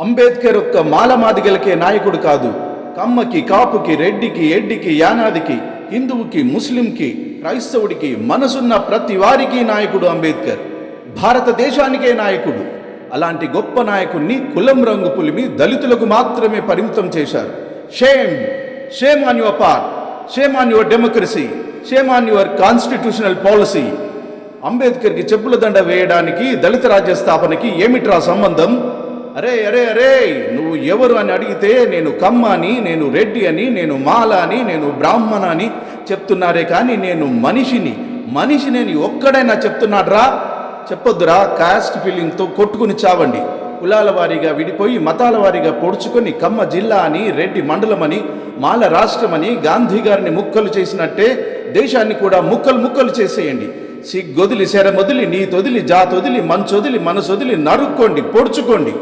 అంబేద్కర్ ఒక్క మాలమాదిగలకే నాయకుడు కాదు. కమ్మకి, కాపుకి, రెడ్డికి, ఎడ్డికి, యానాదికి, హిందువుకి, ముస్లింకి, క్రైస్తవుడికి, మనసున్న ప్రతి వారికి నాయకుడు అంబేద్కర్. భారతదేశానికే నాయకుడు. అలాంటి గొప్ప నాయకుడిని కులం రంగు పులిమి దళితులకు మాత్రమే పరిమితం చేశారు. Shame shame on your part, shame on your democracy, shame on your constitutional policy. అంబేద్కర్కి చెప్పుల దండ వేయడానికి దళిత రాజ్య స్థాపనకి ఏమిట్రా సంబంధం? అరే అరే అరే, నువ్వు ఎవరు అని అడిగితే నేను కమ్మ అని, నేను రెడ్డి అని, నేను మాల అని, నేను బ్రాహ్మణ అని చెప్తున్నారే కానీ నేను మనిషిని అని ఒక్కడైనా చెప్తున్నాడ్రా? చెప్పొద్దురా. కాస్ట్ ఫీలింగ్తో కొట్టుకుని చావండి. కులాల వారీగా విడిపోయి మతాల వారీగా పొడుచుకొని కమ్మ జిల్లా అని, రెడ్డి మండలం అని, మాల రాష్ట్రమని గాంధీ గారిని ముక్కలు చేసినట్టే దేశాన్ని కూడా ముక్కలు చేసేయండి. సిగ్గొదిలి, శరమొదిలి, నీతొదిలి, జాతొదిలి, మంచొదిలి, మనసొదిలి నరుక్కోండి, పొడుచుకోండి.